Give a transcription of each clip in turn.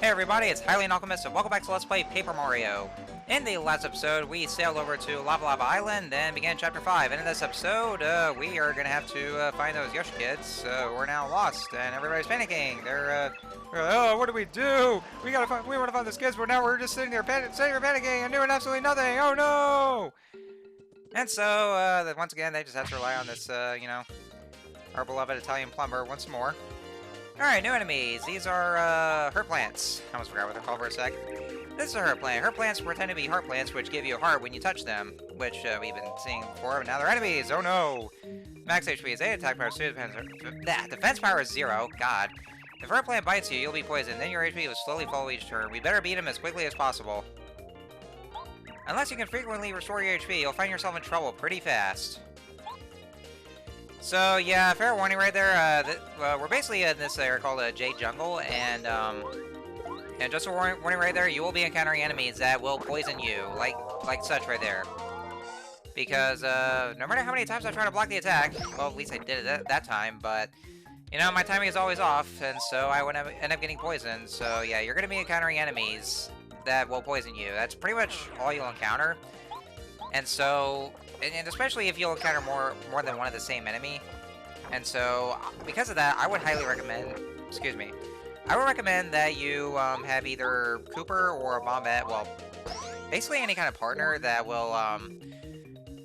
Hey everybody, it's Highly Alchemist, and welcome back to Let's Play Paper Mario. In the last episode, we sailed over to Lava Lava Island and began Chapter 5. And in this episode, we are going to have to find those Yoshi kids. We're now lost, and everybody's panicking. They're oh, what do? We want to find those kids, but now we're just sitting here panicking and doing absolutely nothing. Oh no! And so, once again, they just have to rely on this, our beloved Italian plumber once more. Alright, new enemies. These are, heart plants. I almost forgot what they're called for a sec. This is a heart plant. Heart plants pretend to be heart plants, which give you a heart when you touch them, which, we've been seeing before, but now they're enemies! Oh no! Max HP is 8, attack power is 2, defense power is 0, god. If a heart plant bites you, you'll be poisoned, then your HP will slowly fall each turn. We better beat him as quickly as possible. Unless you can frequently restore your HP, you'll find yourself in trouble pretty fast. So, yeah, fair warning right there, we're basically in this area called a Jade Jungle, and just a warning right there, you will be encountering enemies that will poison you, like such right there. Because, no matter how many times I try to block the attack, well, at least I did it that time, but, you know, my timing is always off, and so I would end up getting poisoned, so yeah, you're gonna be encountering enemies that will poison you. That's pretty much all you'll encounter, and so... And especially if you'll encounter more than one of the same enemy. And so, because of that, I would highly recommend... Excuse me. I would recommend that you have either Cooper or a Bombette. Well, basically any kind of partner that will...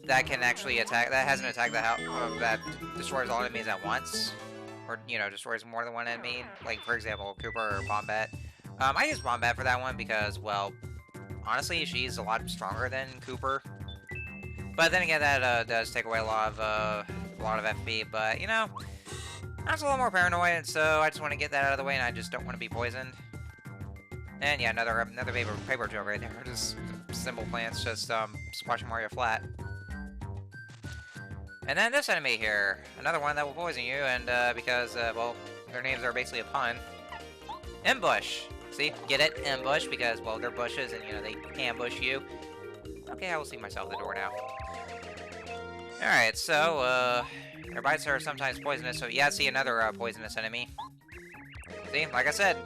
that can actually attack... That has an attack that destroys all enemies at once. Or, you know, destroys more than one enemy. Like, for example, Cooper or Bombette. I use Bombette for that one because, well... Honestly, she's a lot stronger than Cooper. But then again, that does take away a lot of FP. But you know, I was a little more paranoid, and so I just want to get that out of the way, and I just don't want to be poisoned. And yeah, another paper joke right there. Just simple plants, just squashing Mario flat. And then this enemy here, another one that will poison you, and because well, their names are basically a pun. Ambush. See, get it? Ambush, because well, they're bushes, and you know they ambush you. Okay, I will see myself at the door now. Alright, so, their bites are sometimes poisonous, so yeah, see another, poisonous enemy. See, like I said,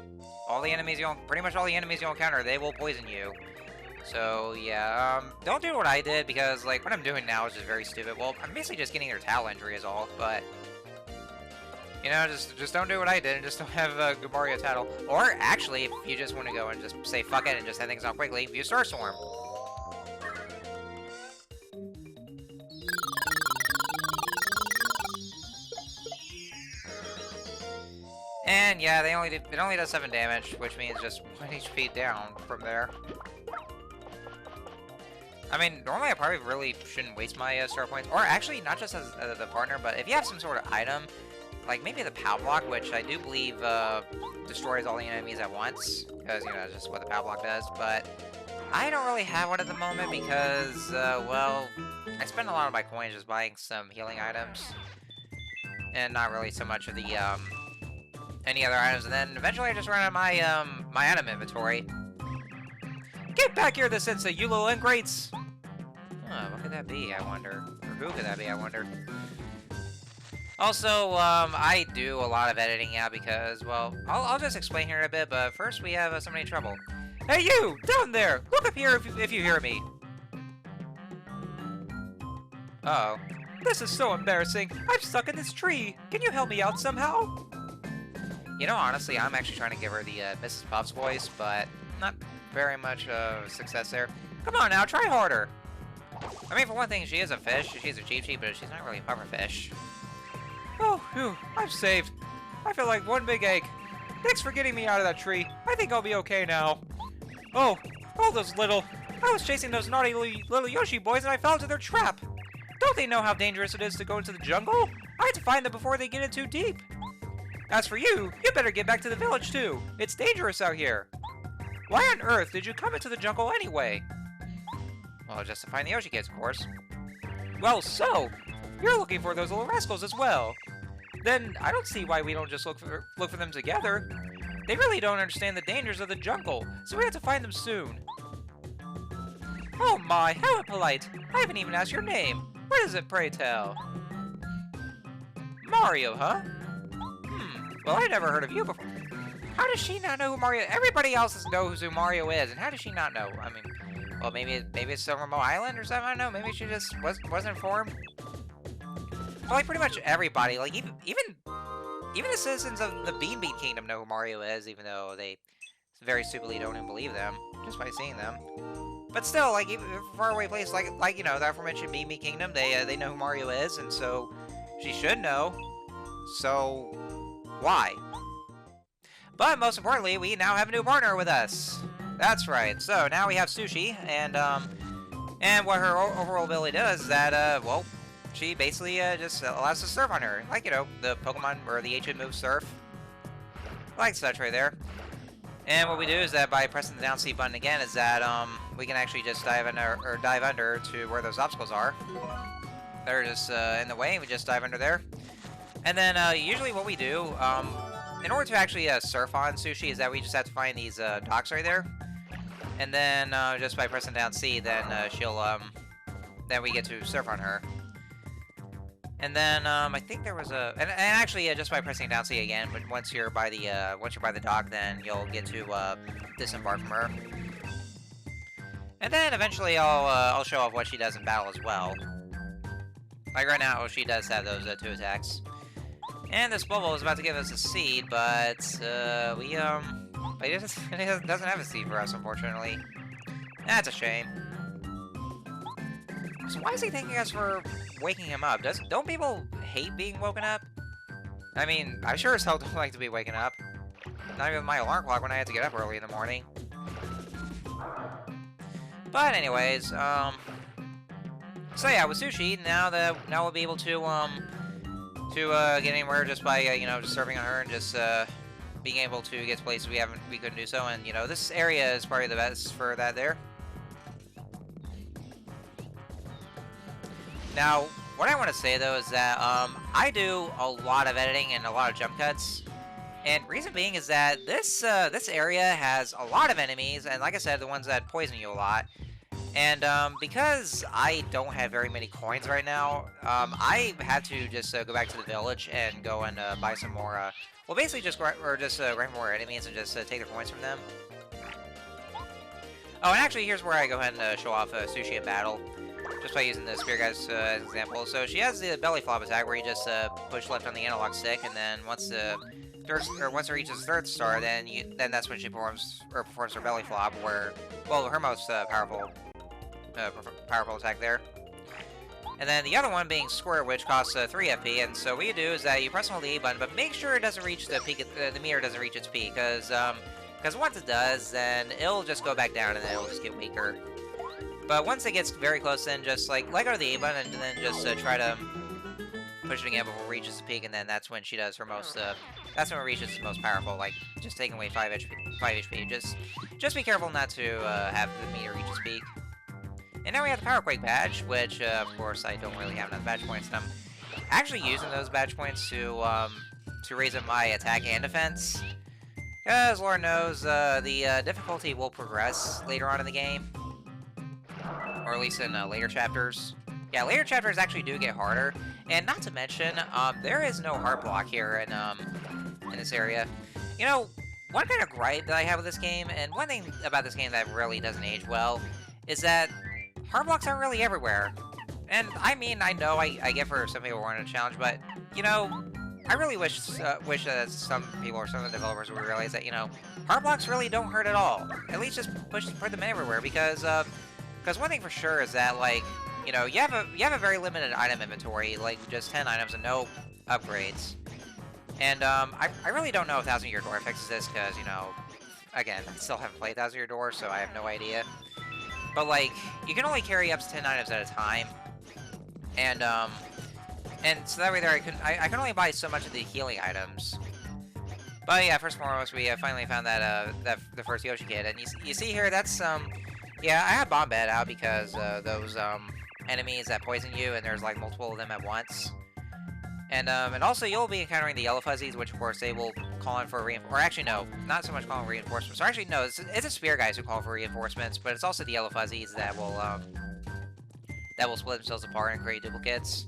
pretty much all the enemies you'll encounter, they will poison you. So, yeah, don't do what I did, because, like, what I'm doing now is just very stupid. Well, I'm basically just getting their towel injury is all, but... You know, just don't do what I did, and just don't have a good Mario tattle. Or, actually, if you just want to go and just say fuck it and just head things out quickly, use Star Storm. And yeah, it only does 7 damage, which means just 1 HP down from there. I mean, normally I probably really shouldn't waste my star points, or actually not just as the partner, but if you have some sort of item, like maybe the POW block, which I do believe destroys all the enemies at once, because you know that's just what the POW block does. But I don't really have one at the moment because, well, I spend a lot of my coins just buying some healing items, and not really so much of the any other items, and then eventually I just run out of my, my item inventory. Get back here, this insect, you little ingrates! Oh, what could that be, I wonder? Or who could that be, I wonder? Also, I do a lot of editing now because, well, I'll just explain here in a bit, but first we have somebody in trouble. Hey you! Down there! Look up here if you hear me! Uh-oh. This is so embarrassing! I'm stuck in this tree! Can you help me out somehow? You know, honestly, I'm actually trying to give her the Mrs. Puff's voice, but not very much success there. Come on now, try harder! I mean, for one thing, she is a fish. She's a cheap, but she's not really a puffer fish. Oh, phew, I'm saved. I feel like one big egg. Thanks for getting me out of that tree. I think I'll be okay now. Oh, those little... I was chasing those naughty little Yoshi boys and I fell into their trap. Don't they know how dangerous it is to go into the jungle? I had to find them before they get in too deep. As for you, you better get back to the village too. It's dangerous out here. Why on earth did you come into the jungle anyway? Well, just to find the Yoshi kids, of course. Well, so, you're looking for those little rascals as well. Then I don't see why we don't just look for them together. They really don't understand the dangers of the jungle, so we have to find them soon. Oh my, how impolite! I haven't even asked your name. What is it, pray tell? Mario, huh? Well, I never heard of you before. How does she not know who Mario? Everybody else knows who Mario is, and how does she not know? I mean, well, maybe it's some remote island or something. I don't know. Maybe she just wasn't informed. But like pretty much everybody, like even the citizens of the Bean Bean Kingdom know who Mario is, even though they very stupidly don't even believe them just by seeing them. But still, like even faraway places, like you know the aforementioned Bean Bean Kingdom, they know who Mario is, and so she should know. So why? But most importantly, we now have a new partner with us. That's right. So now we have Sushi, and what her overall ability does is that well, she basically just allows us to surf on her, like you know the Pokemon or the ancient move Surf, like such right there. And what we do is that by pressing the down C button again, is that we can actually just dive under to where those obstacles are. They're just in the way, and we just dive under there. And then usually what we do, in order to actually surf on Sushi, is that we just have to find these docks right there. And then just by pressing down C, then then we get to surf on her. And then I think there was a, and actually just by pressing down C again, but once you're by the dock, then you'll get to disembark from her. And then eventually I'll show off what she does in battle as well. Like right now, she does have those 2 attacks. And this bubble is about to give us a seed, but but it doesn't have a seed for us, unfortunately. That's a shame. So why is he thanking us for waking him up? Don't people hate being woken up? I mean, I sure as hell don't like to be waking up. Not even my alarm clock when I had to get up early in the morning. But anyways, so yeah, with Sushi, now we'll be able to get anywhere just by you know just surfing on her and just being able to get to places we couldn't do so, and you know this area is probably the best for that there. Now, what I want to say though is that I do a lot of editing and a lot of jump cuts, and reason being is that this area has a lot of enemies, and like I said, the ones that poison you a lot. And because I don't have very many coins right now, I had to just go back to the village and go and buy some more. Well, basically just grab more enemies and just take their coins from them. Oh, and actually, here's where I go ahead and show off Sushi in battle, just by using the Spear Guys as an example. So she has the belly flop attack where you just push left on the analog stick, and then once it reaches third star, then that's when she performs her belly flop, where well her most powerful attack there. And then the other one being Squirt, which costs 3 FP, and so what you do is that you press and hold the A button, but make sure it doesn't reach the peak, the meter doesn't reach its peak, because once it does, then it'll just go back down and then it'll just get weaker. But once it gets very close, then just let go of the A button and then just try to push it again before it reaches the peak, and then that's when she does her most, that's when it reaches its most powerful, like just taking away 5 HP. Just be careful not to have the meter reach its peak. And now we have the Power Quake badge, which, of course, I don't really have enough badge points, and I'm actually using those badge points to raise up my attack and defense. Because, Lord knows, the difficulty will progress later on in the game. Or at least in later chapters. Yeah, later chapters actually do get harder. And not to mention, there is no heart block here in this area. You know, one kind of gripe that I have with this game, and one thing about this game that really doesn't age well, is that heart blocks aren't really everywhere. And I mean, I know I get for some people who want a challenge, but, you know, I really wish that some people or some of the developers would realize that, you know, heart blocks really don't hurt at all. At least just put them everywhere, because one thing for sure is that, like, you know, you have a very limited item inventory, like just 10 items and no upgrades. And I really don't know if 1000-Year Door fixes this, because, you know, again, I still haven't played 1000-Year Door, so I have no idea. But, like, you can only carry up to 10 items at a time. And so that way there I can only buy so much of the healing items. But yeah, first and foremost, we finally found that the first Yoshi kid, and you see here, that's yeah, I have Bomb Bed out because those enemies that poison you, and there's like multiple of them at once. And also you'll be encountering the Yellow Fuzzies, which of course they will call in for or actually no, not so much calling reinforcements. Or actually no, it's a Spear Guys who call for reinforcements, but it's also the Yellow Fuzzies that will split themselves apart and create duplicates.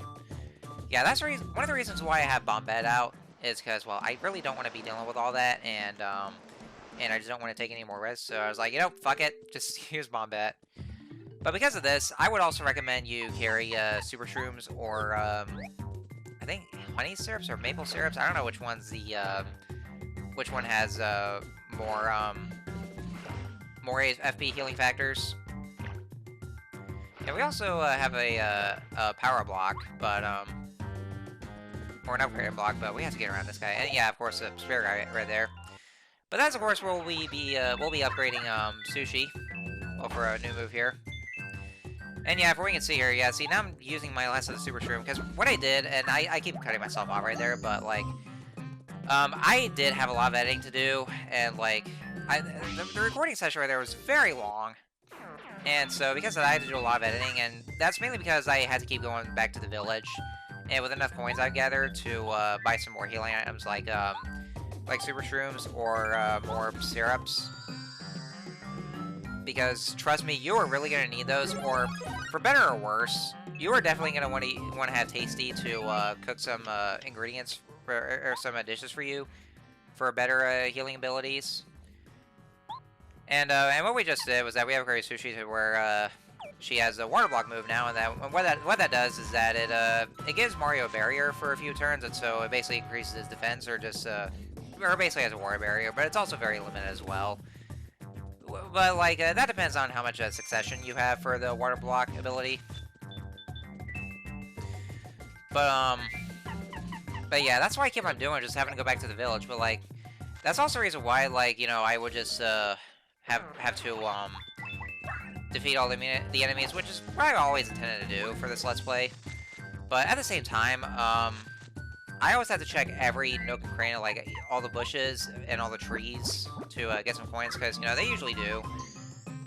Yeah, that's one of the reasons why I have Bomb Bed out, is because, well, I really don't want to be dealing with all that, and I just don't want to take any more risks. So I was like, fuck it, just use Bombat. But because of this, I would also recommend you carry Super Shrooms or I think honey syrups or maple syrups. I don't know which one's the which one has more more FP healing factors. Yeah, we also have a power block, but or an upgraded block, but we have to get around this guy. And yeah, of course, the spare guy right there. But that's of course where we'll be upgrading Sushi over a new move here. And yeah, if we can see here, yeah, see now I'm using my last of the Super Shroom because what I did, and I keep cutting myself off right there, but like, I did have a lot of editing to do, and like, the recording session right there was very long. And so, because of that, I had to do a lot of editing, and that's mainly because I had to keep going back to the village. And with enough coins I've gathered to buy some more healing items like Super Shrooms or more syrups. Because, trust me, you are really going to need those, or, for better or worse, you are definitely going to want to have Tasty to cook some ingredients, or some dishes for you, for better healing abilities. And what we just did was that we upgraded Sushi to where she has a water block move now, and what that does is that it gives Mario a barrier for a few turns, and so it basically increases his defense, or just or basically has a water barrier, but it's also very limited as well. But like that depends on how much succession you have for the water block ability. But yeah, that's why I keep on doing, just having to go back to the village. But like, that's also the reason why, like, you know, I would just have to defeat all the enemies, which is what I always intended to do for this Let's Play. But at the same time, I always have to check every nook and cranny, like all the bushes and all the trees, to get some coins, because, you know, they usually do.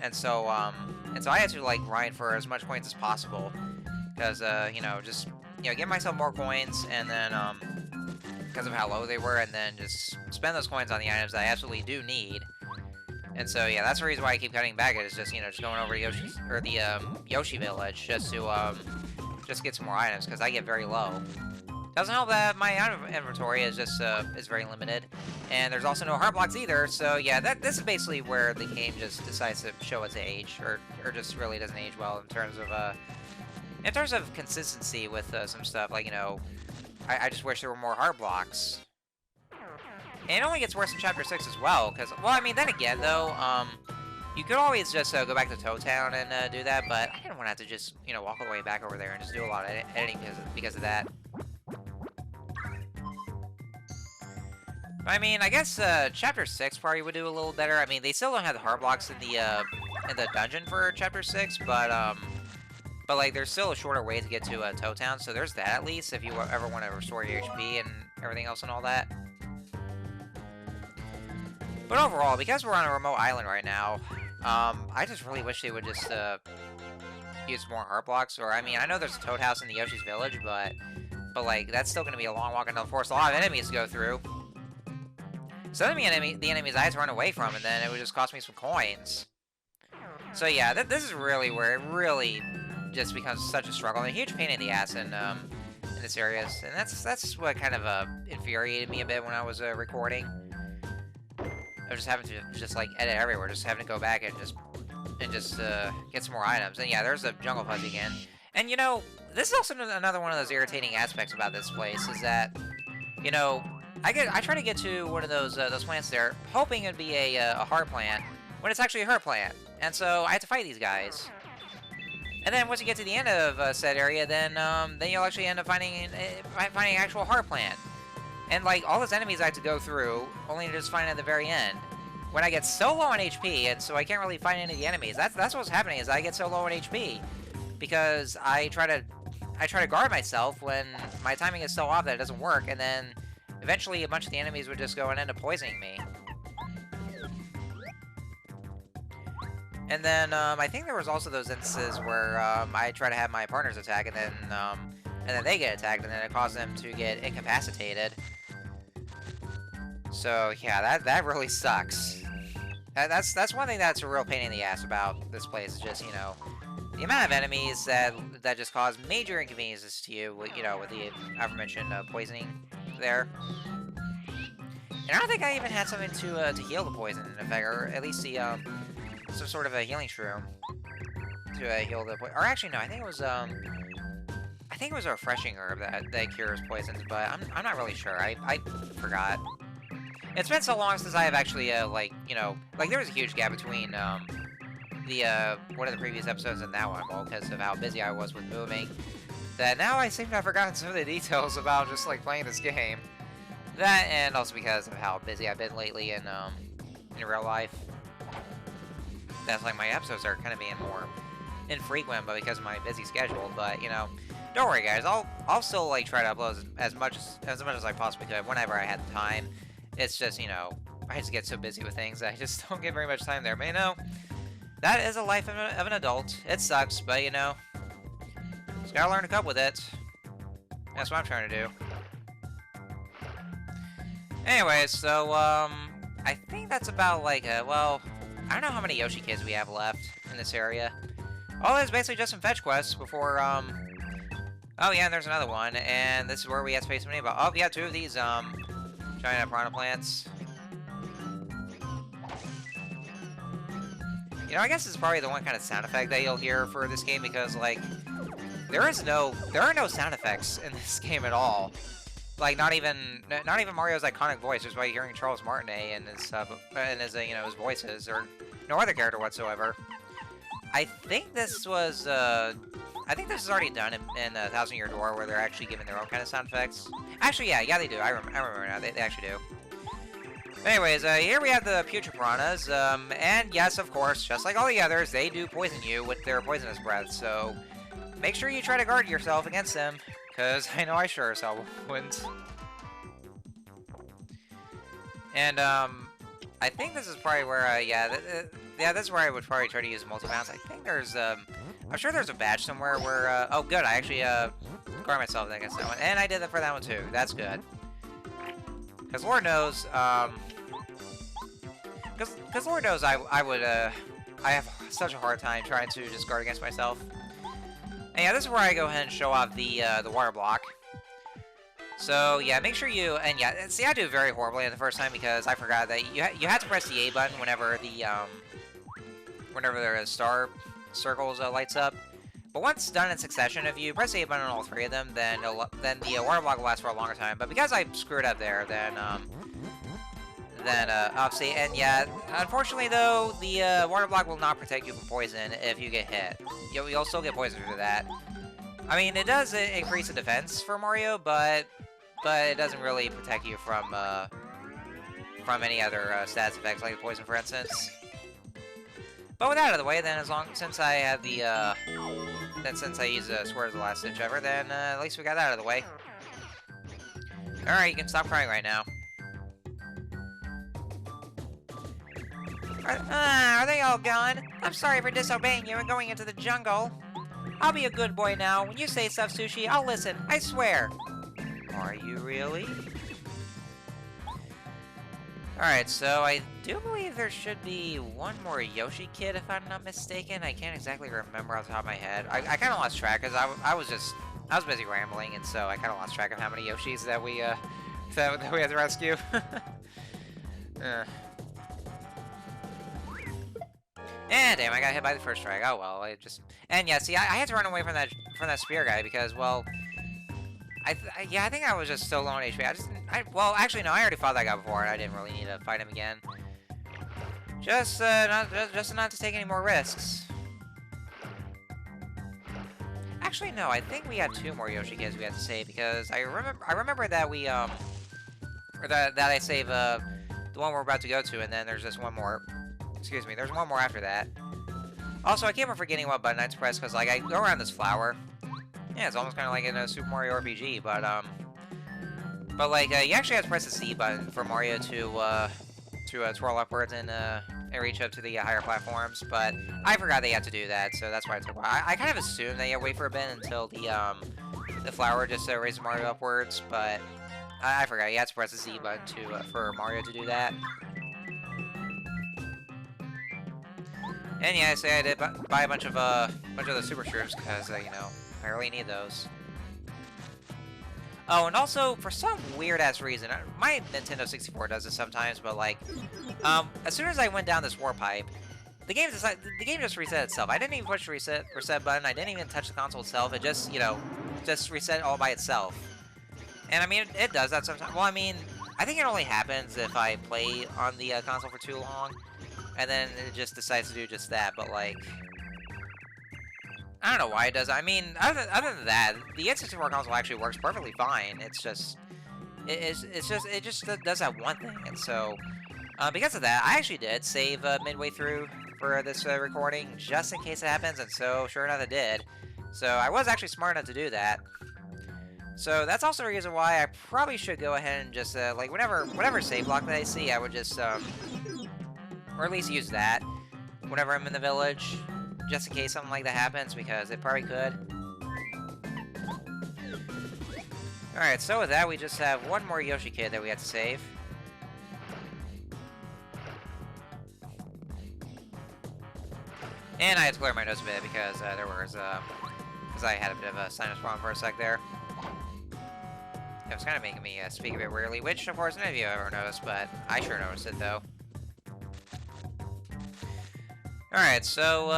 And so I had to, like, grind for as much coins as possible, because, you know, just, you know, get myself more coins, and then, because of how low they were, and then just spend those coins on the items that I absolutely do need. And so, yeah, that's the reason why I keep cutting back. It is just, you know, just going over to Yoshi's, or the Yoshi village, just to just get some more items, because I get very low. Doesn't help that my item inventory is just is very limited, and there's also no heart blocks either. So yeah, this is basically where the game just decides to show its age, or just really doesn't age well in terms of consistency with some stuff. Like, you know, I just wish there were more heart blocks. And it only gets worse in Chapter 6 as well, because, well, I mean, then again, though, you could always just go back to Toad Town and do that, but I didn't want to have to just, you know, walk all the way back over there and just do a lot of editing because of that. I mean, I guess Chapter 6 probably would do a little better. I mean, they still don't have the heart blocks in the dungeon for Chapter 6, but like, there's still a shorter way to get to Toad Town, so there's that at least, if you ever want to restore your HP and everything else and all that. But overall, because we're on a remote island right now, I just really wish they would just use more heart blocks. Or, I mean, I know there's a Toad House in the Yoshi's Village, but like, that's still going to be a long walk into the forest. A lot of enemies to go through. So the enemies I had to run away from, and then it would just cost me some coins. So yeah, this is really where it really just becomes such a struggle, and a huge pain in the ass in this area. And that's what kind of infuriated me a bit when I was recording. I was just having to just like edit everywhere, just having to go back and just get some more items. And yeah, there's a jungle fuzzy again. And you know, this is also another one of those irritating aspects about this place, is that, you know, I try to get to one of those plants there, hoping it'd be a heart plant, when it's actually a hurt plant. And so I have to fight these guys. And then once you get to the end of said area, then you'll actually end up finding an actual heart plant. And like, all those enemies I have to go through, only to just find at the very end. When I get so low on HP, and so I can't really find any of the enemies. That's what's happening, is I get so low on HP. Because I try to guard myself when my timing is so off that it doesn't work, and then eventually a bunch of the enemies would just go and end up poisoning me. And then I think there was also those instances where I try to have my partners attack, and then they get attacked, and then it causes them to get incapacitated. So yeah, that really sucks. That's one thing that's a real pain in the ass about this place, is just, you know, the amount of enemies that just cause major inconveniences to you, you know, with the aforementioned poisoning there. And I don't think I even had something to heal the poison, in effect, or at least the, some sort of a healing shroom to heal the poison. Or actually, no, I think it was a refreshing herb that cures poisons, but I'm not really sure. I forgot. It's been so long since I have actually, like, you know, like, there was a huge gap between, one of the previous episodes and that one, well, because of how busy I was with moving, that now I seem to have forgotten some of the details about just, like, playing this game. That, and also because of how busy I've been lately in real life. That's, like, my episodes are kind of being more infrequent, but because of my busy schedule, but, you know, don't worry, guys, I'll still, like, try to upload as much as I possibly could whenever I had the time. It's just, you know, I just get so busy with things that I just don't get very much time there. But, you know, that is a life of an adult. It sucks, but, you know, just gotta learn to cope with it. That's what I'm trying to do. Anyway, so, I think that's about, like, well, I don't know how many Yoshi kids we have left in this area. Oh, it's basically just some fetch quests before, oh, yeah, and there's another one, and this is where we had Space Mini, but, oh, yeah, 2 of these, giant piranha plants. You know, I guess it's probably the one kind of sound effect that you'll hear for this game, because, like, there are no sound effects in this game at all. Like, not even Mario's iconic voice, just by hearing Charles Martinet and his, you know, his voices, or no other character whatsoever. I think this was, I think this is already done in Thousand Year Door, where they're actually giving their own kind of sound effects. Actually, yeah, they do. I remember now. They actually do. Anyways, here we have the Putrid Piranhas, and yes, of course, just like all the others, they do poison you with their poisonous breath, so make sure you try to guard yourself against them, because I know I sure as hell wouldn't. And, I think this is probably where, yeah, this is where I would probably try to use multi-bounce. I think there's, I'm sure there's a badge somewhere where, oh, good, I actually, guard myself against that one, and I did that for that one too. That's good. Because Lord knows, because Lord knows I would, I have such a hard time trying to just guard against myself. And yeah, this is where I go ahead and show off the water block. So yeah, make sure you, and yeah, see, I do very horribly the first time because I forgot that you had to press the A button whenever the star circles lights up. But once done in succession, if you press the A button on all 3 of them, then the water block will last for a longer time. But because I screwed up there, then obviously, and yeah, unfortunately though, the water block will not protect you from poison if you get hit. You'll still get poisoned through that. I mean, it does increase the defense for Mario, but it doesn't really protect you from any other stats effects like poison, for instance. But with that out of the way, then since I have the since I use Swear as the last ditch ever, then at least we got that out of the way. Alright, you can stop crying right now. Are they all gone? I'm sorry for disobeying you and going into the jungle. I'll be a good boy now. When you say stuff, Sushi, I'll listen. I swear. Are you really? Alright, so I do believe there should be one more Yoshi kid, if I'm not mistaken. I can't exactly remember off the top of my head. I kind of lost track, because I was busy rambling, and so I kind of lost track of how many Yoshis that we had to rescue. And damn, I got hit by the first strike. Oh well, and yeah, see, I had to run away from that spear guy because, well, I think I was just so low on HP. Well, actually, no, I already fought that guy before, and I didn't really need to fight him again. Just not to take any more risks. Actually, no, I think we had 2 more Yoshi kids we had to save because I remember that we or that I save the one we're about to go to, and then there's just one more. Excuse me, there's one more after that. Also, I keep on forgetting what button I have to press because, like, I go around this flower. Yeah, it's almost kind of like in a Super Mario RPG, but like, you actually have to press the C button for Mario to twirl upwards and reach up to the higher platforms, but I forgot they had to do that, so that's why it took a while. I kind of assumed they had to wait for a bit until the flower just raises Mario upwards, but I forgot. You have to press the Z button for Mario to do that. And yeah, I did buy a bunch of the super shrooms because you know, I really need those. Oh, and also, for some weird-ass reason, my Nintendo 64 does this sometimes, but, like, as soon as I went down this warp pipe, the game just reset itself. I didn't even push the reset button. I didn't even touch the console itself. It just, you know, just reset all by itself. And I mean, it does that sometimes. Well, I mean, I think it only happens if I play on the console for too long, and then it just decides to do just that. But like, I don't know why it does. I mean, other than that, the N64 console actually works perfectly fine. It's just, it just does that one thing, and so because of that, I actually did save midway through for this recording just in case it happens, and so sure enough, it did. So I was actually smart enough to do that. So that's also the reason why I probably should go ahead and just like whatever save block that I see, I would just or at least use that whenever I'm in the village, just in case something like that happens, because it probably could. Alright, so with that, we just have one more Yoshi kid that we have to save. And I had to clear my nose a bit because because I had a bit of a sinus problem for a sec there. It was kind of making me speak a bit weirdly, which, of course, none of you ever noticed, but I sure noticed it, though. Alright, so,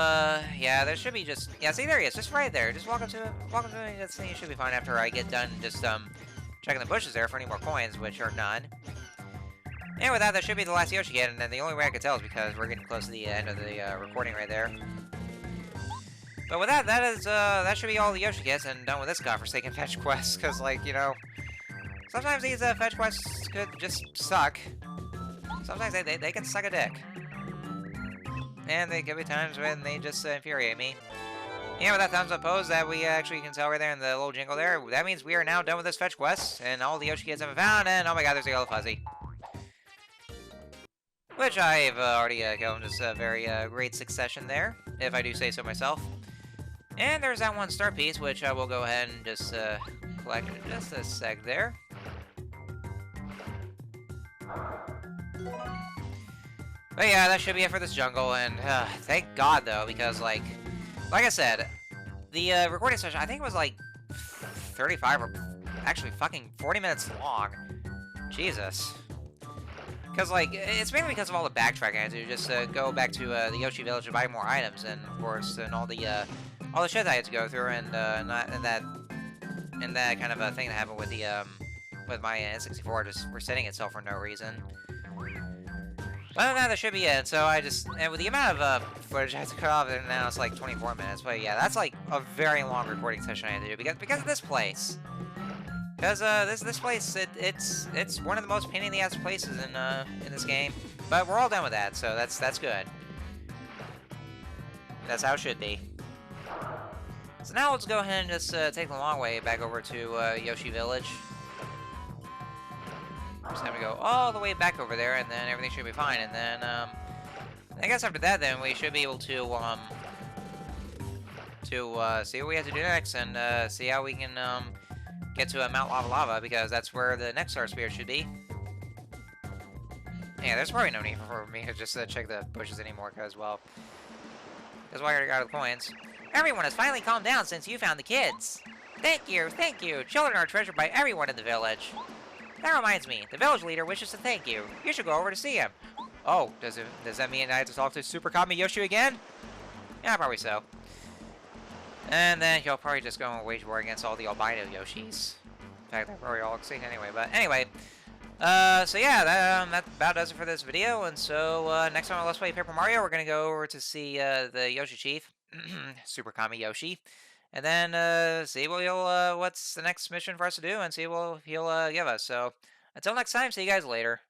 yeah, there should be just... Yeah, see, there he is, just right there. Just walk up to him, and that thing should be fine after I get done just, checking the bushes there for any more coins, which are none. And with that, that should be the last Yoshi kid, and then the only way I can tell is because we're getting close to the end of the recording right there. But with that, that should be all the Yoshi kids, and done with this godforsaken fetch quest, because, like, you know, sometimes these fetch quests could just suck. Sometimes they can suck a dick. And there could be times when they just infuriate me. And with that thumbs up pose that we actually can tell right there in the little jingle there, that means we are now done with this fetch quest, and all the Yoshi kids have been found, and oh my god, there's a yellow fuzzy. Which I've already killed in just a very great succession there, if I do say so myself. And there's that one star piece, which I will go ahead and just collect in just a sec there. But yeah, that should be it for this jungle, and thank God, though, because, like I said, the recording session, I think it was, like, 35 or actually fucking 40 minutes long. Jesus. Because, like, it's mainly because of all the backtracking I had to do, just go back to the Yoshi Village to buy more items, and, of course, and all the shit I had to go through, and that kind of a thing that happened with the, with my N64 just resetting itself for no reason. But other than that, that should be it. So I just, and with the amount of footage I had to cut off, and now it's like 24 minutes. But yeah, that's like a very long recording session I had to do because of this place. Because this place, it's one of the most pain in the ass places in this game. But we're all done with that, so that's good. That's how it should be. So now let's go ahead and just take the long way back over to Yoshi Village. Just have to go all the way back over there, and then everything should be fine. And then, I guess after that, then we should be able to see what we have to do next, and see how we can get to Mount Lava Lava, because that's where the next Star Spear should be. Yeah, there's probably no need for me to just check the bushes anymore, because, well, that's why I already got the coins. Everyone has finally calmed down since you found the kids. Thank you, thank you. Children are treasured by everyone in the village. That reminds me, the village leader wishes to thank you. You should go over to see him. Oh, does that mean I have to talk to Super Kami Yoshi again? Yeah, probably so. And then he'll probably just go and wage war against all the albino Yoshis. In fact, they're probably all extinct anyway. But anyway, so yeah, that about does it for this video. And so next time on Let's Play Paper Mario, we're gonna go over to see the Yoshi Chief, Super Kami Yoshi. And then see what what's the next mission for us to do, and see what he'll give us. So until next time, see you guys later.